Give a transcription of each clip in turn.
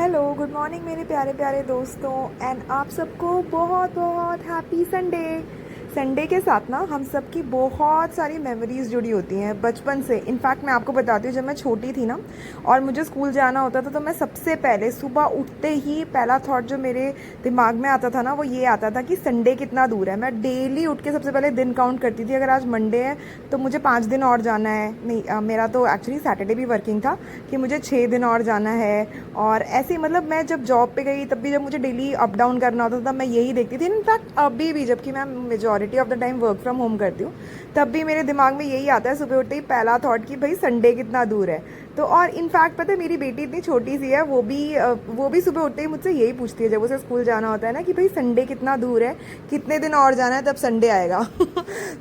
Hello good morning मेरे प्यारे प्यारे दोस्तों एंड आप सबको बहुत बहुत हैप्पी संडे। संडे के साथ ना हम सब की बहुत सारी मेमोरीज जुड़ी होती हैं बचपन से। इनफैक्ट मैं आपको बताती हूँ, जब मैं छोटी थी ना और मुझे स्कूल जाना होता था तो मैं सबसे पहले सुबह उठते ही पहला थॉट जो मेरे दिमाग में आता था ना वो ये आता था कि संडे कितना दूर है। मैं डेली उठ के सबसे पहले दिन काउंट करती थी, अगर आज मंडे है तो मुझे 5 दिन और जाना है। नहीं मेरा तो एक्चुअली सैटरडे भी वर्किंग था कि मुझे 6 दिन और जाना है। और ऐसे ही मतलब मैं जब जॉब पे गई तब भी जब मुझे डेली अप डाउन करना होता था तब मैं यही देखती थी। इनफैक्ट अभी भी जबकि मैं majority of the time work from home करती हूँ तब भी मेरे दिमाग में यही आता है सुबह उठते ही पहला थॉट कि भाई संडे कितना दूर है। तो और इनफैक्ट पता है मेरी बेटी इतनी छोटी सी है, वो भी सुबह उठते ही मुझसे यही पूछती है जब उसे स्कूल जाना होता है ना कि भाई संडे कितना दूर है, कितने दिन और जाना है तब संडे आएगा।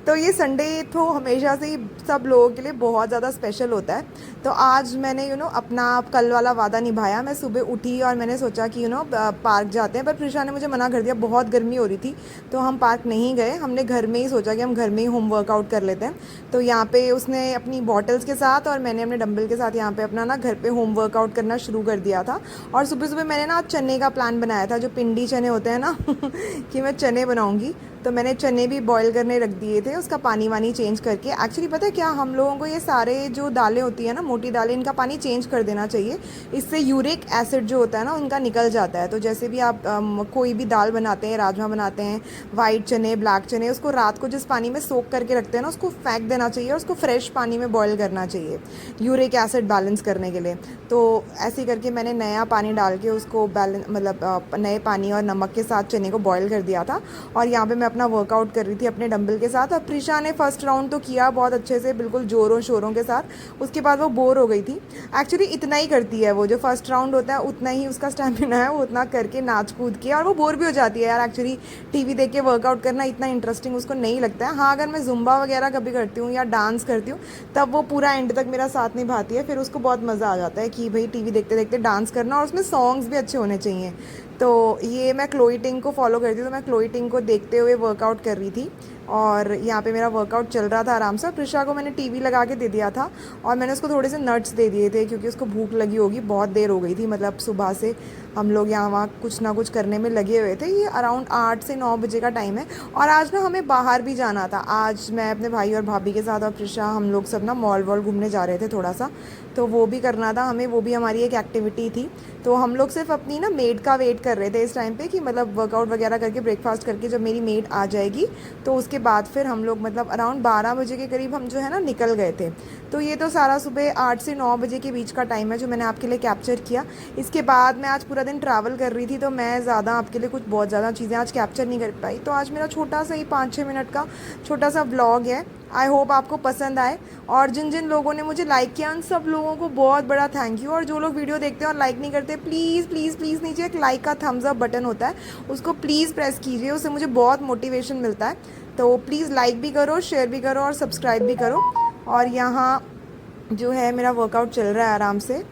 तो ये संडे तो हमेशा से ही सब लोगों के लिए बहुत ज़्यादा स्पेशल होता है। तो आज मैंने अपना कल वाला वादा निभाया। मैं सुबह उठी और मैंने सोचा कि पार्क जाते हैं, पर प्रिशा ने मुझे मना कर दिया, बहुत गर्मी हो रही थी तो हम पार्क नहीं गए। हमने घर में ही सोचा कि हम घर में ही होम वर्कआउट कर लेते हैं। तो यहाँ पे उसने अपनी बॉटल्स के साथ और मैंने अपने डंबल के साथ यहाँ पे अपना ना घर पे होम वर्कआउट करना शुरू कर दिया था। और सुबह सुबह मैंने ना आज चने का प्लान बनाया था, जो पिंडी चने होते हैं ना कि मैं चने बनाऊंगी। तो मैंने चने भी बॉईल करने रख दिए थे, उसका पानी वानी चेंज करके। एक्चुअली पता है क्या, हम लोगों को ये सारे जो दालें होती है ना, मोटी दालें, इनका पानी चेंज कर देना चाहिए। इससे यूरिक एसिड जो होता है ना उनका निकल जाता है। तो जैसे भी आप कोई भी दाल बनाते हैं, राजमा बनाते हैं, वाइट चने, ब्लैक चने, उसको रात को जिस पानी में सोक करके रखते हैं ना उसको फेंक देना चाहिए और उसको फ्रेश पानी में बॉईल करना चाहिए यूरिक एसिड बैलेंस करने के लिए। तो ऐसे करके मैंने नया पानी डाल के उसको बैलेंस मतलब नए पानी और नमक के साथ चने को बॉईल कर दिया था। और यहाँ पे मैं अपना वर्कआउट कर रही थी अपने डंबल के साथ। और प्रिशा ने फर्स्ट राउंड तो किया बहुत अच्छे से, बिल्कुल ज़ोरों शोरों के साथ। उसके बाद वो बोर हो गई थी। एक्चुअली इतना ही करती है वो, जो फर्स्ट राउंड होता है उतना ही उसका स्टैमिना है, वो उतना करके नाच कूद के, और वो बोर भी हो जाती है यार। एक्चुअली टीवी देख के वर्कआउट करना इतना इंटरेस्टिंग उसको नहीं लगता है। हाँ, अगर मैं जुम्बा वगैरह कभी करती हूँ या डांस करती हूँ तब वो पूरा एंड तक मेरा साथ निभाती है, फिर उसको बहुत मज़ा आ जाता है कि भाई टीवी देखते देखते डांस करना, और उसमें सॉन्ग्स भी अच्छे होने चाहिए। तो ये मैं क्लोई टिंग को फॉलो करती हूँ, तो मैं क्लोई टिंग को देखते हुए वर्कआउट कर रही थी। और यहाँ पे मेरा वर्कआउट चल रहा था आराम से। प्रिशा को मैंने टीवी लगा के दे दिया था और मैंने उसको थोड़े से नट्स दे दिए थे क्योंकि उसको भूख लगी होगी, बहुत देर हो गई थी। मतलब सुबह से हम लोग यहाँ वहाँ कुछ ना कुछ करने में लगे हुए थे। ये अराउंड 8 से 9 बजे का टाइम है। और आज ना हमें बाहर भी जाना था। आज मैं अपने भाई और भाभी के साथ और प्रिशा हम लोग सब ना मॉल वॉल घूमने जा रहे थे थोड़ा सा, तो वो भी करना था हमें, वो भी हमारी एक एक्टिविटी थी। तो हम लोग सिर्फ अपनी ना मेड का वेट कर रहे थे इस टाइम पे कि मतलब वर्कआउट वगैरह करके ब्रेकफास्ट करके जब मेरी मेड आ जाएगी तो उसके बाद फिर हम लोग मतलब अराउंड 12 बजे के करीब हम जो है ना निकल गए थे। तो ये तो सारा सुबह 8 से 9 बजे के बीच का टाइम है जो मैंने आपके लिए कैप्चर किया। इसके बाद मैं आज पूरा दिन ट्रैवल कर रही थी तो मैं ज़्यादा आपके लिए कुछ बहुत ज़्यादा चीज़ें आज कैप्चर नहीं कर पाई। तो आज मेरा छोटा सा ही 5-6 मिनट का छोटा सा व्लॉग है। आई होप आपको पसंद आए। और जिन जिन लोगों ने मुझे लाइक किया उन सब लोगों को बहुत बड़ा थैंक यू। और जो लोग वीडियो देखते हैं और लाइक नहीं करते, प्लीज़ प्लीज़ प्लीज़ नीचे एक लाइक का थम्स अप बटन होता है, उसको प्लीज़ प्रेस कीजिए, उससे मुझे बहुत मोटिवेशन मिलता है। तो प्लीज़ लाइक भी करो, शेयर भी करो और सब्सक्राइब भी करो। और यहाँ जो है मेरा वर्कआउट चल रहा है आराम से।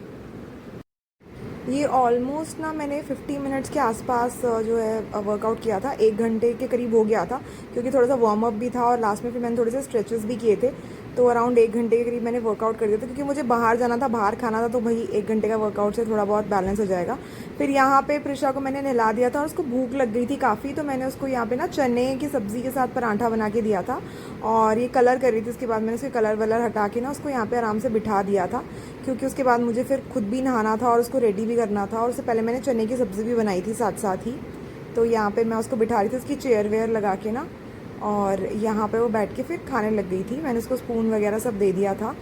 ये ऑलमोस्ट ना मैंने 50 मिनट्स के आसपास जो है वर्कआउट किया था, 1 घंटे के करीब हो गया था क्योंकि थोड़ा सा वार्म अप भी था और लास्ट में फिर मैंने थोड़े से स्ट्रेचेस भी किए थे। तो अराउंड 1 घंटे के करीब मैंने वर्कआउट कर दिया था क्योंकि मुझे बाहर जाना था, बाहर खाना था, तो भाई 1 घंटे का वर्कआउट से थोड़ा बहुत बैलेंस हो जाएगा। फिर यहाँ पे प्रिशा को मैंने नहला दिया था और उसको भूख लग गई थी काफ़ी, तो मैंने उसको यहाँ पे ना चने की सब्ज़ी के साथ पराठा बना के दिया था। और ये कलर कर रही थी, उसके बाद मैंने उसके कलर वलर हटा के ना उसको यहाँ पे आराम से बिठा दिया था क्योंकि उसके बाद मुझे फिर खुद भी नहाना था और उसको रेडी भी करना था। और उससे पहले मैंने चने की सब्ज़ी भी बनाई थी साथ साथ ही। तो यहाँ पे मैं उसको बिठा रही थी उसकी चेयर वेयर लगा के ना, और यहाँ पे वो बैठ के फिर खाने लग गई थी। मैंने उसको स्पून वगैरह सब दे दिया था।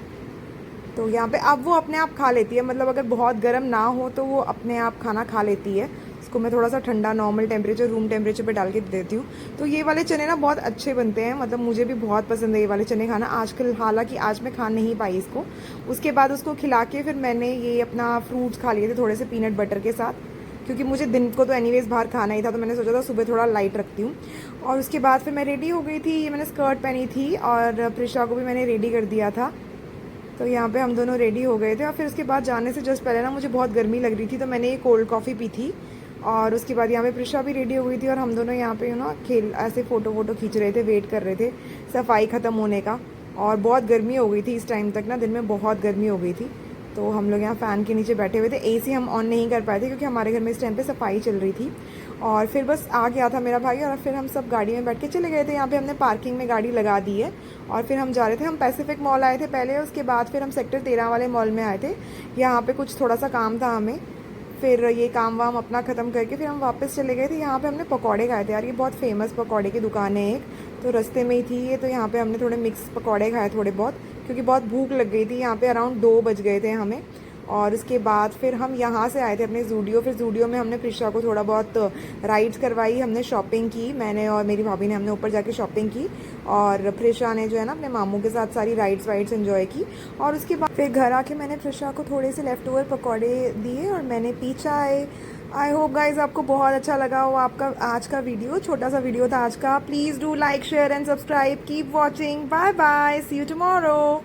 तो यहाँ पे अब वो अपने आप खा लेती है, मतलब अगर बहुत गर्म ना हो तो वो अपने आप खाना खा लेती है। उसको मैं थोड़ा सा ठंडा नॉर्मल टेम्परेचर, रूम टेम्परेचर पे डाल के देती हूँ। तो ये वाले चने ना बहुत अच्छे बनते हैं, मतलब मुझे भी बहुत पसंद है ये वाले चने खाना। आजकल हालांकि आज मैं खा नहीं पाई इसको। उसके बाद उसको खिला के फिर मैंने ये अपना फ्रूट्स खा लिए थे थोड़े से पीनट बटर के साथ, क्योंकि मुझे दिन को तो एनीवेज बाहर खाना ही था, तो मैंने सोचा था सुबह थोड़ा लाइट रखती हूँ। और उसके बाद फिर मैं रेडी हो गई थी। ये मैंने स्कर्ट पहनी थी और प्रिशा को भी मैंने रेडी कर दिया था। तो यहाँ पे हम दोनों रेडी हो गए थे। और फिर उसके बाद जाने से जस्ट पहले ना मुझे बहुत गर्मी लग रही थी तो मैंने ये कोल्ड कॉफ़ी पी थी। और उसके बाद यहाँ पे प्रिशा भी रेडी हो गई थी और हम दोनों यहाँ पे ना खेल ऐसे फ़ोटो वोटो खींच रहे थे, वेट कर रहे थे सफाई ख़त्म होने का। और बहुत गर्मी हो गई थी इस टाइम तक ना, दिन में बहुत गर्मी हो गई थी। तो हम लोग यहाँ फ़ैन के नीचे बैठे हुए थे। एसी हम ऑन नहीं कर पाए थे क्योंकि हमारे घर में इस टाइम पे सफाई चल रही थी। और फिर बस आ गया था मेरा भाई और फिर हम सब गाड़ी में बैठ के चले गए थे। यहाँ पे हमने पार्किंग में गाड़ी लगा दी है और फिर हम जा रहे थे। हम पैसिफिक मॉल आए थे पहले, उसके बाद फिर हम सेक्टर 13 वाले मॉल में आए थे। यहाँ पे कुछ थोड़ा सा काम था हमें, फिर ये काम वाम अपना ख़त्म करके फिर हम वापस चले गए थे। यहाँ पे हमने पकौड़े खाए थे यार, ये बहुत फेमस पकौड़े की दुकान है एक, तो रास्ते में ही थी ये। तो यहाँ पे हमने थोड़े मिक्स पकौड़े खाए थोड़े बहुत, क्योंकि बहुत भूख लग गई थी। यहाँ पे अराउंड 2 बज गए थे हमें। और उसके बाद फिर हम यहाँ से आए थे अपने जूडियो। फिर जूडियो में हमने प्रिशा को थोड़ा बहुत राइड्स करवाई, हमने शॉपिंग की, मैंने और मेरी भाभी ने, हमने ऊपर जाके शॉपिंग की। और प्रिशा ने जो है ना अपने मामू के साथ सारी राइड्स वाइड्स एंजॉय की। और उसके बाद फिर घर आके मैंने प्रिशा को थोड़े से लेफ़्ट ओवर पकौड़े दिए और मैंने पी चाय। आई होप गाइज आपको बहुत अच्छा लगा हो आपका आज का वीडियो, छोटा सा वीडियो था आज का। Please do like share and subscribe, keep watching, bye bye, see you tomorrow.